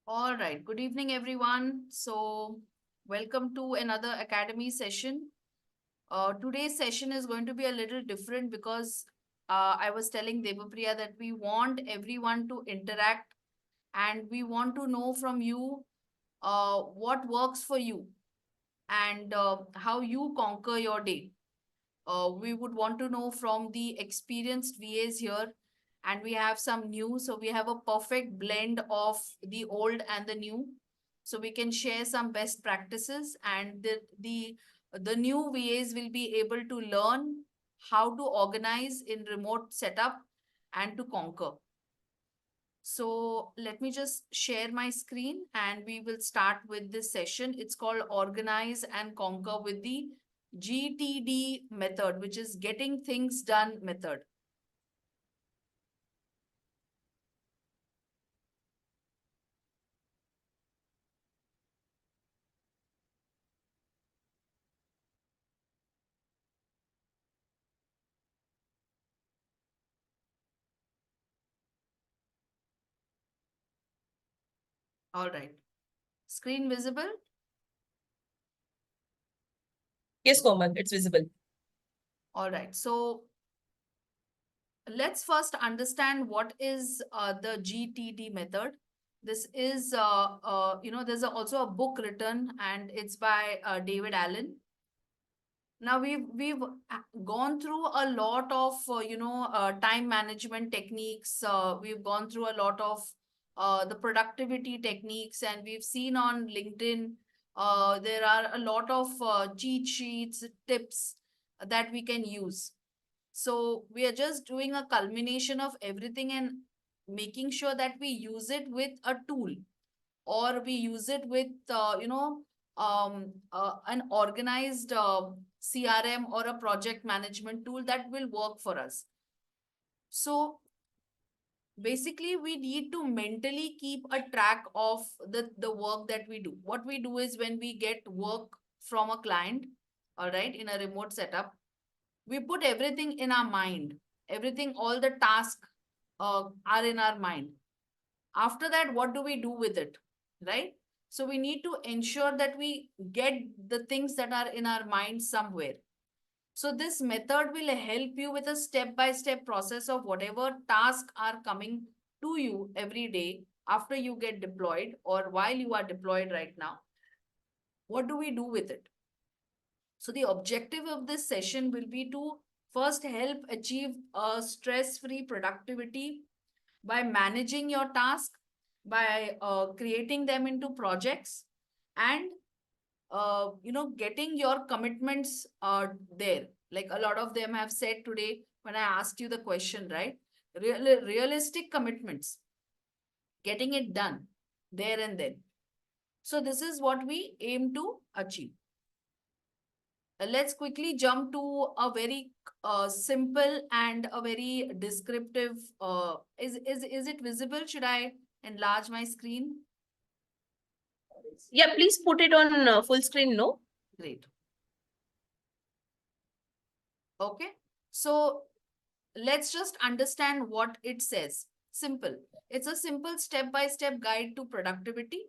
All right. Good evening, everyone. So, welcome to another Academy session. Today's session is going to be a little different because I was telling Devapriya that we want everyone to interact and we want to know from you what works for you and how you conquer your day. We would want to know from the experienced VAs here, and we have some new. So we have a perfect blend of the old and the new. So we can share some best practices, and the new VAs will be able to learn how to organize in remote setup and to conquer. So let me just share my screen and we will start with this session. It's called Organize and Conquer with the GTD method, which is Getting Things Done method. All right. Screen visible? Yes, Komal, it's visible. All right. So let's first understand what is the GTD method. This is, there's also a book written and it's by David Allen. Now we've gone through a lot of time management techniques. We've gone through a lot of the productivity techniques, and we've seen on LinkedIn there are a lot of cheat sheets, tips that we can use. So we are just doing a culmination of everything and making sure that we use it with a tool, or we use it with an organized CRM or a project management tool that will work for us. So basically we need to mentally keep a track of the work that we do. What we do is, when we get work from a client, all right, in a remote setup, we put everything in our mind. Everything, all the tasks are in our mind. After that, what do we do with it, right? So we need to ensure that we get the things that are in our mind somewhere. So this method will help you with a step by step process of whatever tasks are coming to you every day after you get deployed or while you are deployed right now. What do we do with it? So the objective of this session will be to first help achieve a stress free productivity by managing your task, by creating them into projects, and getting your commitments there. Like a lot of them have said today when I asked you the question, right? Realistic commitments, getting it done there and then. So this is what we aim to achieve. Let's quickly jump to a very simple and a very descriptive. Is it visible? Should I enlarge my screen? Yeah, please put it on full screen, no? Great. Okay. So let's just understand what it says. Simple. It's a simple step-by-step guide to productivity.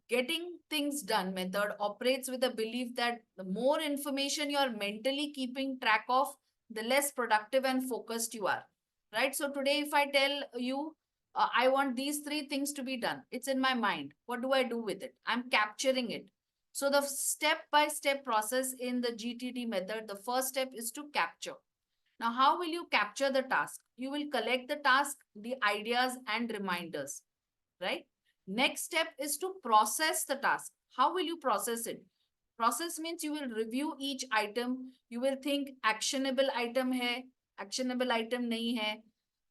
Getting things done method operates with the belief that the more information you are mentally keeping track of, the less productive and focused you are. Right? So today, if I tell you, I want these three things to be done, it's in my mind. What do I do with it? I'm capturing it. So the step-by-step process in the GTD method, the first step is to capture. Now, how will you capture the task? You will collect the task, the ideas and reminders, right? Next step is to process the task. How will you process it? Process means you will review each item. You will think actionable item hai, actionable item nahi hai.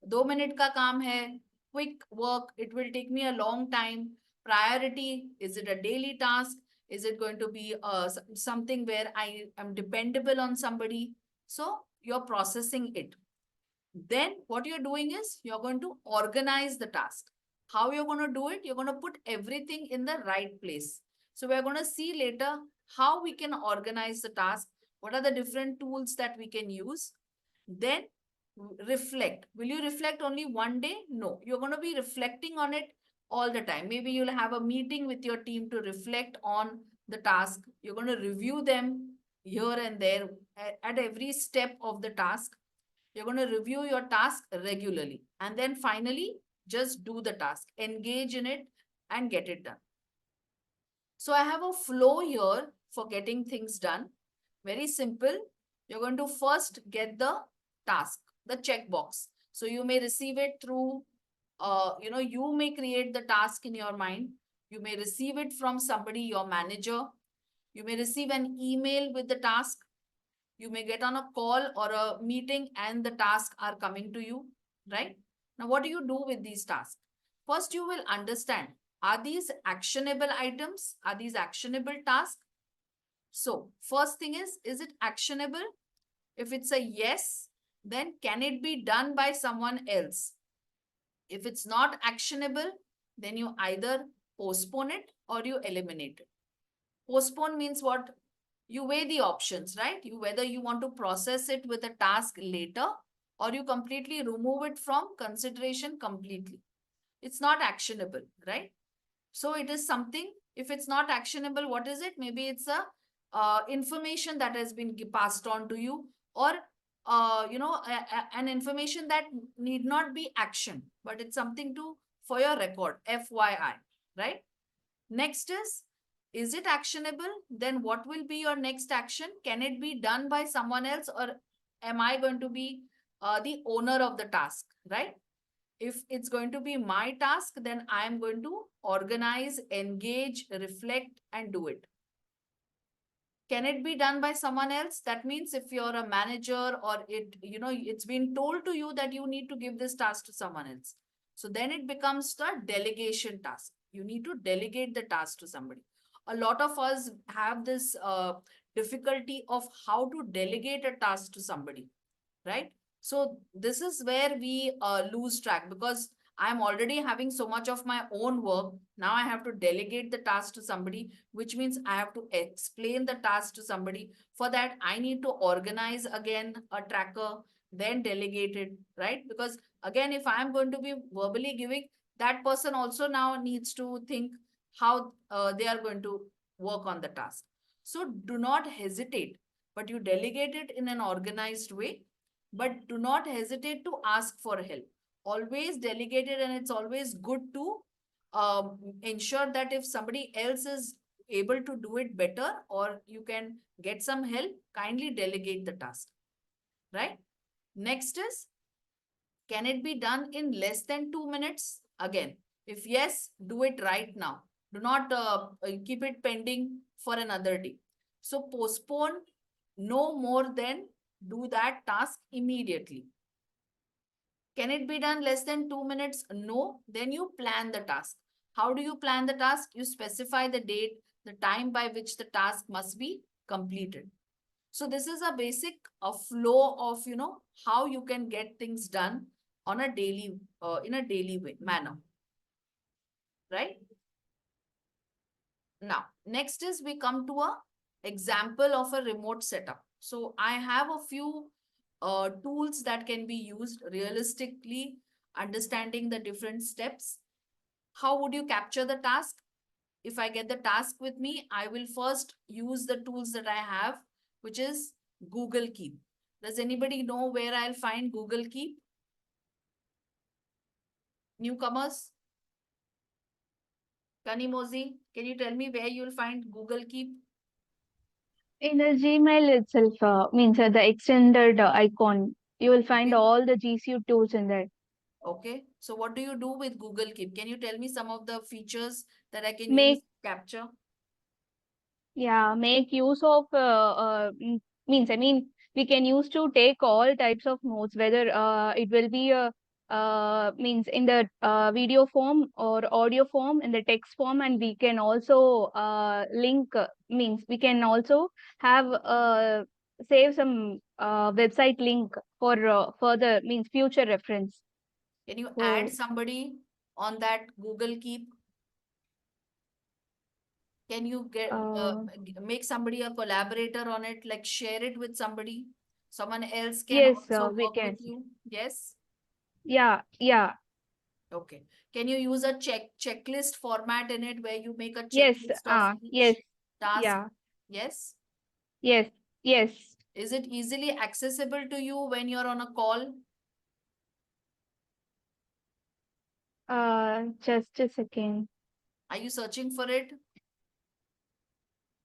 2 minute ka kaam hai, quick work. It will take me a long time. Priority, is it a daily task? Is it going to be something where I am dependable on somebody? So you're processing it. Then what you're doing is you're going to organize the task. How you're going to do it? You're going to put everything in the right place. So we're going to see later how we can organize the task. What are the different tools that we can use? Then reflect. Will you reflect only one day? No, you're going to be reflecting on it all the time. Maybe you'll have a meeting with your team to reflect on the task. You're going to review them here and there at every step of the task. You're going to review your task regularly. And then finally, just do the task, engage in it and get it done. So I have a flow here for getting things done. Very simple. You're going to first get the task, the checkbox. So you may receive it through, you may create the task in your mind. You may receive it from somebody, your manager. You may receive an email with the task. You may get on a call or a meeting and the tasks are coming to you, right? Now, what do you do with these tasks? First, you will understand, are these actionable items? Are these actionable tasks? So, first thing is it actionable? If it's a yes, then can it be done by someone else? If it's not actionable, then you either postpone it or you eliminate it. Postpone means what? You weigh the options, right? Whether you want to process it with a task later or you completely remove it from consideration completely. It's not actionable, right? So it is something, if it's not actionable, what is it? Maybe it's a information that has been passed on to you, or an information that need not be action, but it's something to for your record, FYI, right? Next is it actionable? Then what will be your next action? Can it be done by someone else, or am I going to be the owner of the task, right? If it's going to be my task, then I am going to organize, engage, reflect, and do it. Can it be done by someone else? That means if you're a manager or it's been told to you that you need to give this task to someone else. So then it becomes the delegation task. You need to delegate the task to somebody. A lot of us have this difficulty of how to delegate a task to somebody, right? So this is where we lose track, because I'm already having so much of my own work. Now I have to delegate the task to somebody, which means I have to explain the task to somebody. For that, I need to organize again a tracker, then delegate it, right? Because again, if I'm going to be verbally giving, that person also now needs to think how they are going to work on the task. So do not hesitate, but you delegate it in an organized way, but do not hesitate to ask for help. Always delegate it, and it's always good to ensure that if somebody else is able to do it better or you can get some help, kindly delegate the task, right? Next is, can it be done in less than 2 minutes? Again, if yes, do it right now. Do not keep it pending for another day. So postpone no more than do that task immediately. Can it be done less than 2 minutes? No. Then you plan the task. How do you plan the task? You specify the date, the time by which the task must be completed. So this is a basic flow of, how you can get things done on a daily, in a daily manner, right? Now, next is we come to a example of a remote setup. So I have a few tools that can be used realistically, understanding the different steps. How would you capture the task? If I get the task with me, I will first use the tools that I have, which is Google Keep. Does anybody know where I'll find Google Keep? Newcomers? Kanimozi, can you tell me where you'll find Google Keep? In the Gmail itself, means the extended icon, you will find Okay. all the G Suite tools in there. Okay. So what do you do with Google Keep? Can you tell me some of the features that I can use Make to capture? make use of means I mean we can use to take all types of notes, whether it will be a means in the video form or audio form in the text form, and we can also link means we can also have save some website link for further means future reference. Can you add So somebody on that Google Keep? Can you uh, make somebody a collaborator on it, like share it with somebody? Someone else can yes, also we work with can. you. Yes. Yeah, yeah. Okay. Can you use a checklist format in it where you make a Yes. checklist of Yes. each task? Yeah. Yes. Yes. Yes. Is it easily accessible to you when you're on a call? Just a second. Are you searching for it?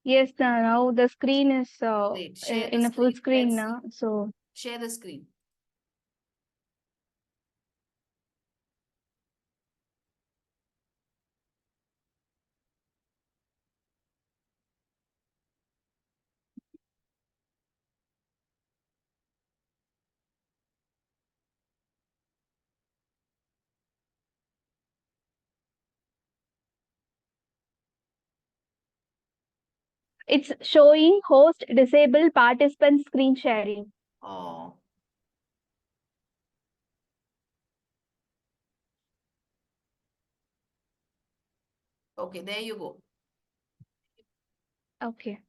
Yes, now the screen is Great. Share the in a full screen. screen Let's see. now. So Share the screen. it's showing host disabled participant screen sharing. Oh, okay. There you go. Okay.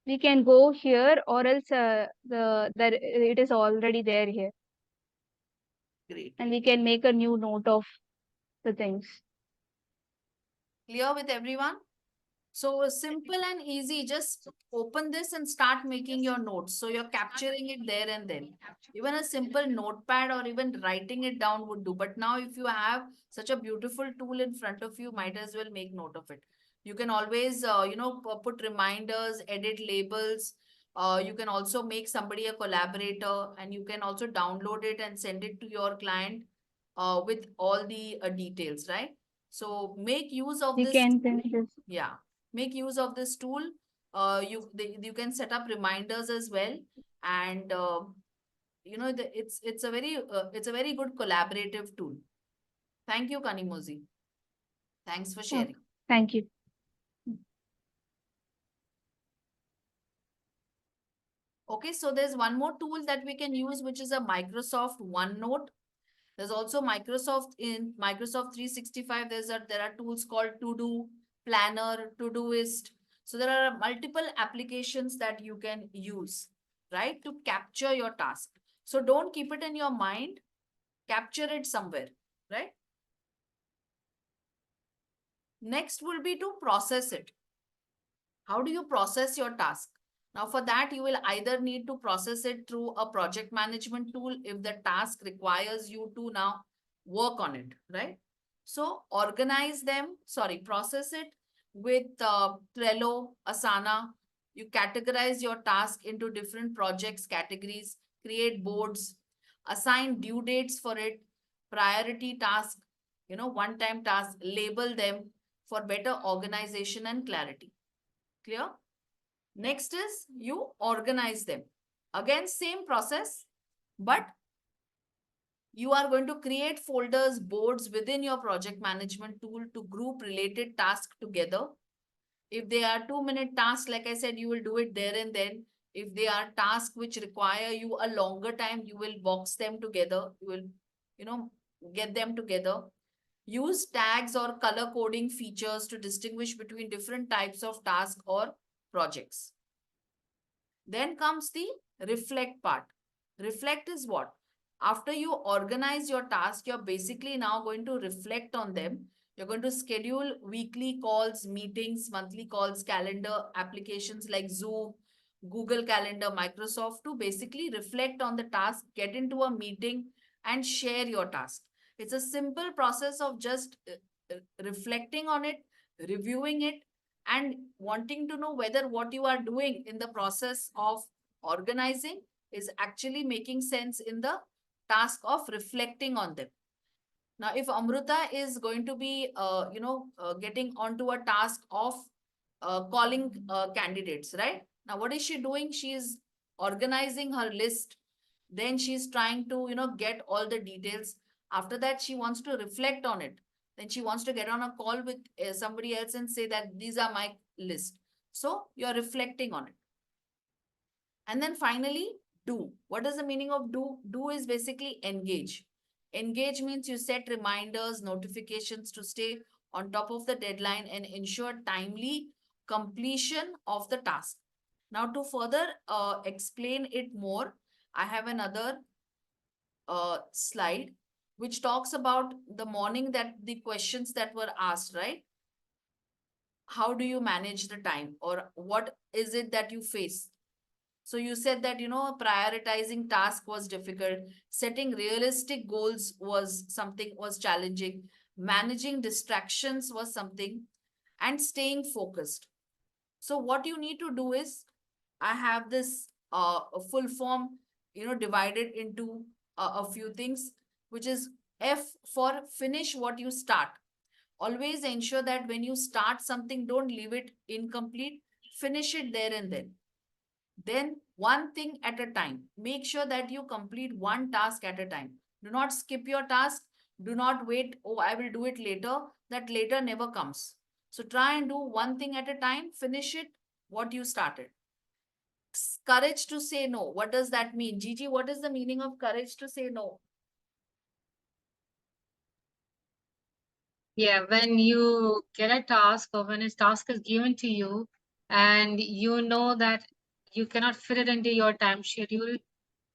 We can go here or else it is already there here. Great. And we can make a new note of the things. Clear with everyone? So simple and easy. Just open this and start making your notes. So you're capturing it there and then. Even a simple notepad or even writing it down would do. But now if you have such a beautiful tool in front of you, might as well make note of it. You can always, put reminders, edit labels. You can also make somebody a collaborator, and you can also download it and send it to your client with all the details, right? So make use of We this. can finish this. Yeah, make use of this tool. You can set up reminders as well, and it's a very good collaborative tool. Thank you, Kanimozi. Thanks for Oh, sharing. thank you. Okay, so there's one more tool that we can use, which is a Microsoft OneNote. There's also Microsoft 365. There are tools called To Do, Planner, Todoist. So there are multiple applications that you can use, right, to capture your task. So don't keep it in your mind, capture it somewhere, right? Next will be to process it. How do you process your task? Now, for that, you will either need to process it through a project management tool if the task requires you to now work on it, right? So, process it with Trello, Asana. You categorize your task into different projects categories, create boards, assign due dates for it, priority task, one-time task, label them for better organization and clarity. Clear? Next is you organize them. Again, same process, but you are going to create folders, boards within your project management tool to group related tasks together. If they are 2-minute tasks, like I said, you will do it there and then. If they are tasks which require you a longer time, you will box them together. You will, get them together. Use tags or color coding features to distinguish between different types of tasks or projects. Then comes the reflect part. Reflect is what? After you organize your task, you're basically now going to reflect on them. You're going to schedule weekly calls, meetings, monthly calls, calendar applications like Zoom, Google Calendar, Microsoft to basically reflect on the task, get into a meeting and share your task. It's a simple process of just reflecting on it, reviewing it, and wanting to know whether what you are doing in the process of organizing is actually making sense in the task of reflecting on them. Now, if Amruta is going to be, getting onto a task of calling candidates, right? Now, what is she doing? She is organizing her list. Then she's trying to, get all the details. After that, she wants to reflect on it. Then she wants to get on a call with somebody else and say that these are my list. So you're reflecting on it. And then finally, do. What is the meaning of do? Do is basically engage. Engage means you set reminders, notifications to stay on top of the deadline and ensure timely completion of the task. Now, to further explain it more, I have another slide which talks about the morning, that the questions that were asked, right? How do you manage the time, or what is it that you face? So you said that, prioritizing task was difficult, setting realistic goals was challenging, managing distractions was something, and staying focused. So what you need to do is, I have this a full form, divided into a few things, which is F for finish what you start. Always ensure that when you start something, don't leave it incomplete, finish it there and then. Then one thing at a time. Make sure that you complete one task at a time. Do not skip your task. Do not wait, oh, I will do it later. That later never comes. So try and do one thing at a time, finish it, what you started. Courage to say no. What does that mean? Gigi, what is the meaning of courage to say no? Yeah, when you get a task or when a task is given to you and you know that you cannot fit it into your time schedule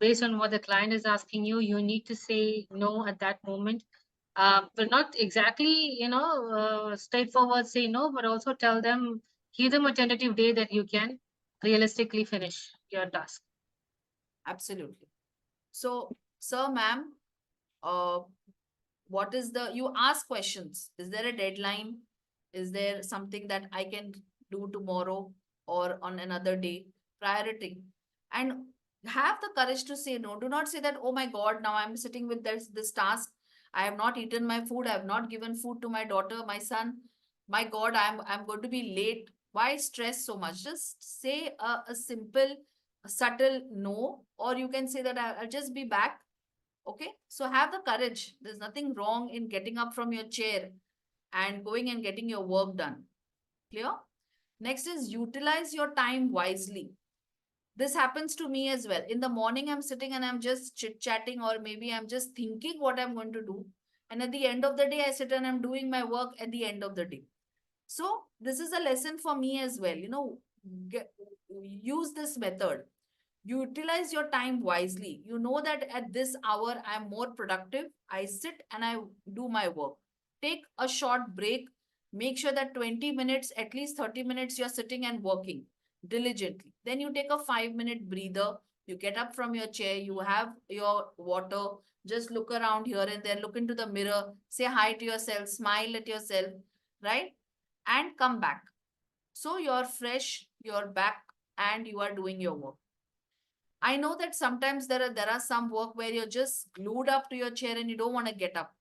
based on what the client is asking you, you need to say no at that moment. But not exactly, straightforward say no, but also tell them, give them a tentative day that you can realistically finish your task. Absolutely. So, sir, ma'am, uh, what is the, you ask questions. Is there a deadline? Is there something that I can do tomorrow or on another day? Priority. And have the courage to say no. Do not say that, oh my God, now I'm sitting with this task. I have not eaten my food. I have not given food to my daughter, my son. My God, I'm going to be late. Why stress so much? Just say a simple, subtle no, or you can say that I'll just be back. Okay, so have the courage. There's nothing wrong in getting up from your chair and going and getting your work done. Clear? Next is utilize your time wisely. This happens to me as well. In the morning, I'm sitting and I'm just chit chatting, or maybe I'm just thinking what I'm going to do. And at the end of the day, I sit and I'm doing my work at the end of the day. So, this is a lesson for me as well. Use this method. Utilize your time wisely. You know that at this hour I'm more productive. I sit and I do my work. Take a short break. Make sure that 20 minutes, at least 30 minutes, you're sitting and working diligently. Then you take a 5-minute breather. You get up from your chair, you have your water, just look around here and there, look into the mirror, say hi to yourself, smile at yourself, right? And come back. So you're fresh, you're back, and you are doing your work. I know that sometimes there are some work where you're just glued up to your chair and you don't want to get up.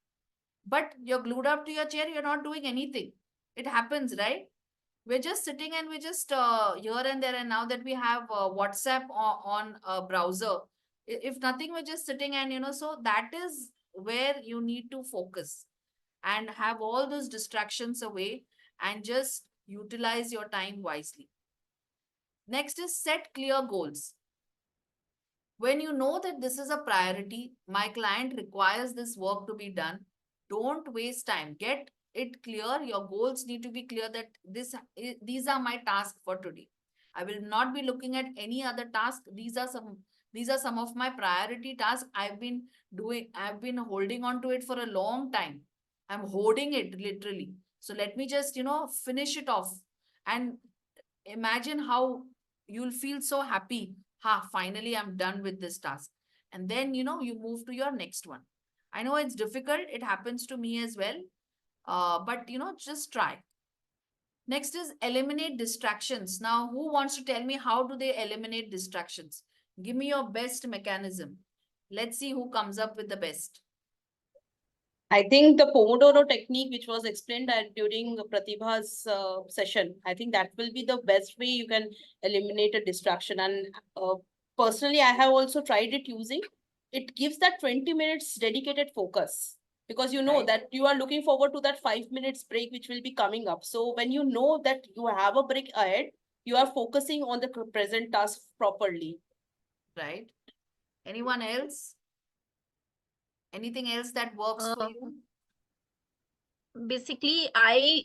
But you're glued up to your chair, you're not doing anything. It happens, right? We're just sitting and we're just here and there. And now that we have WhatsApp on a browser, if nothing, we're just sitting and, so that is where you need to focus and have all those distractions away and just utilize your time wisely. Next is set clear goals. When you know that this is a priority, my client requires this work to be done, don't waste time. Get it clear. Your goals need to be clear that these are my tasks for today. I will not be looking at any other task. These are some of my priority tasks. I've been holding on to it for a long time. I'm holding it literally. So let me just, finish it off. And imagine how you'll feel so happy. Finally, I'm done with this task. And then, you move to your next one. I know it's difficult. It happens to me as well. But, just try. Next is eliminate distractions. Now, who wants to tell me how do they eliminate distractions? Give me your best mechanism. Let's see who comes up with the best. I think the Pomodoro technique, which was explained during Pratibha's session, I think that will be the best way you can eliminate a distraction. And personally, I have also tried it using. It gives that 20 minutes dedicated focus, because you know Right. that you are looking forward to that 5 minutes break, which will be coming up. So when you know that you have a break ahead, you are focusing on the present task properly. Right. Anyone else? Anything else that works for you? Basically, I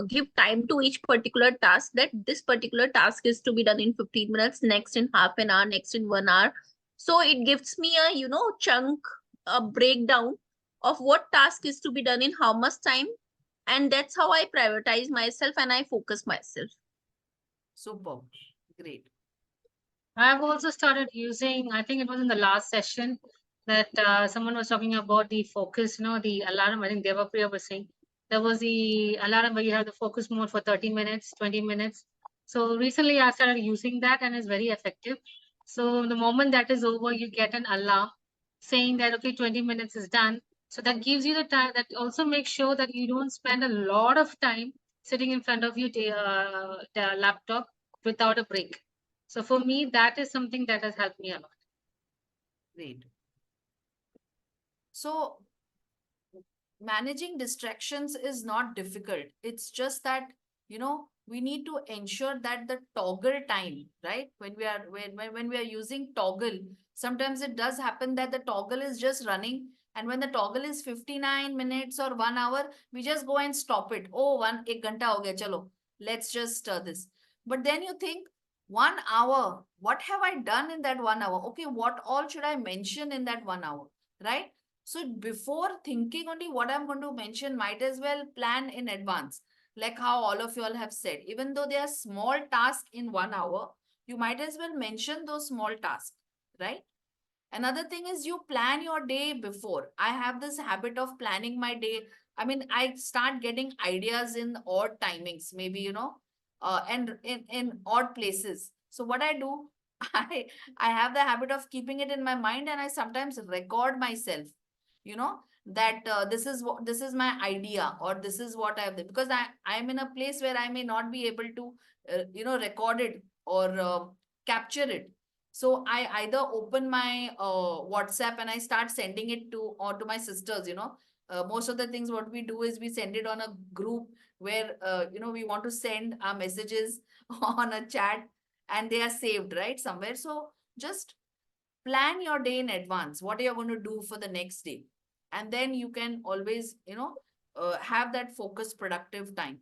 give time to each particular task, that this particular task is to be done in 15 minutes, next in half an hour, next in 1 hour. So it gives me a chunk, a breakdown of what task is to be done in how much time, and that's how I prioritize myself and I focus myself. Super. Great. I've also started using, I think it was in the last session that someone was talking about the focus, the alarm. I think Devapriya was saying there was the alarm where you have the focus mode for 30 minutes, 20 minutes. So recently I started using that and it's very effective. So the moment that is over, you get an alarm saying that, okay, 20 minutes is done. So that gives you the time. That also makes sure that you don't spend a lot of time sitting in front of your the laptop without a break. So for me, that is something that has helped me a lot. Great. So managing distractions is not difficult. It's just that, we need to ensure that the toggle time, right? When we are using toggle, sometimes it does happen that the toggle is just running. And when the toggle is 59 minutes or 1 hour, we just go and stop it. Oh, ek ghanta ho gaya, chalo. Let's just this. But then you think, 1 hour, what have I done in that 1 hour? Okay, what all should I mention in that 1 hour, right? So before thinking only what I'm going to mention, might as well plan in advance. Like how all of you all have said, even though they are small tasks in 1 hour, you might as well mention those small tasks, right? Another thing is you plan your day before. I have this habit of planning my day. I mean, I start getting ideas in odd timings, maybe, and in odd places. So what I do, I have the habit of keeping it in my mind, and I sometimes record myself, that this is my idea, or this is what I've done, because I'm in a place where I may not be able to record it or capture it. So I either open my WhatsApp and I start sending it to my sisters. Most of the things what we do is we send it on a group where we want to send our messages on a chat, and they are saved right somewhere. So just plan your day in advance, what you're going to do for the next day, and then you can always have that focused productive time.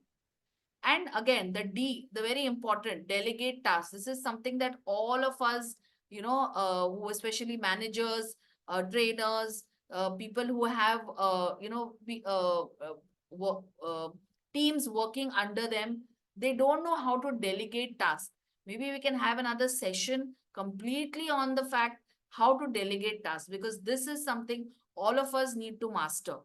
And again, the very important, delegate tasks. This is something that all of us, who especially managers, trainers, people who have, work, teams working under them, they don't know how to delegate tasks. Maybe we can have another session completely on the fact how to delegate tasks, because this is something all of us need to master.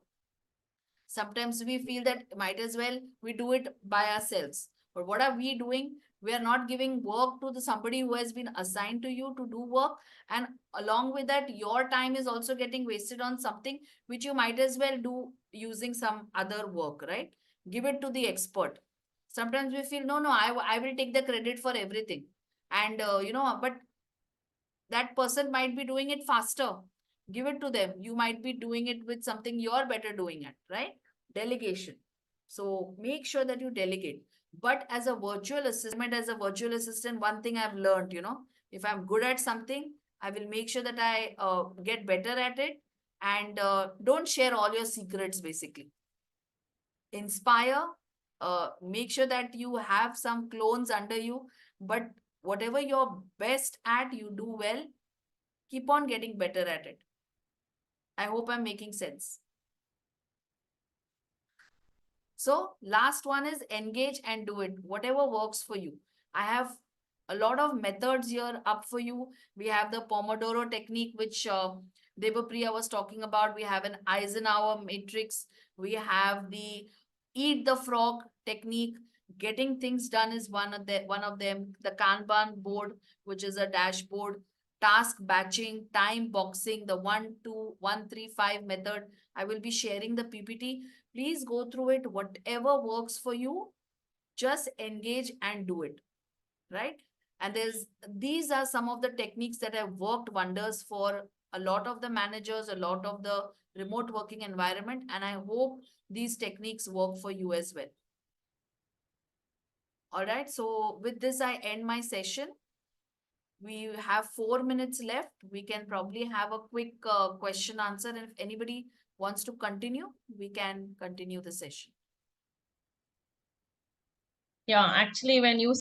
Sometimes we feel that might as well we do it by ourselves. But what are we doing? We are not giving work to the somebody who has been assigned to you to do work. And along with that, your time is also getting wasted on something which you might as well do using some other work, right? Give it to the expert. Sometimes we feel, no, I will take the credit for everything. And, but that person might be doing it faster. Give it to them. You might be doing it with something you're better doing it, right? Delegation. So make sure that you delegate. But as a virtual assistant, one thing I've learned, if I'm good at something, I will make sure that I get better at it, and don't share all your secrets, basically. Inspire, make sure that you have some clones under you, but whatever you're best at, you do well. Keep on getting better at it. I hope I'm making sense. So last one is engage and do it. Whatever works for you. I have a lot of methods here up for you. We have the Pomodoro technique, which Devapriya was talking about. We have an Eisenhower matrix. We have the eat the frog technique. Getting things done is one of them. The Kanban board, which is a dashboard. Task batching, time boxing, the 1, 2, 1, 3, 5 method. I will be sharing the PPT. Please go through it. Whatever works for you, just engage and do it, right? And these are some of the techniques that have worked wonders for a lot of the managers, a lot of the remote working environment, and I hope these techniques work for you as well. All right, so with this, I end my session. We have 4 minutes left. We can probably have a quick question answer. And if anybody wants to continue, we can continue the session. Yeah, actually, when you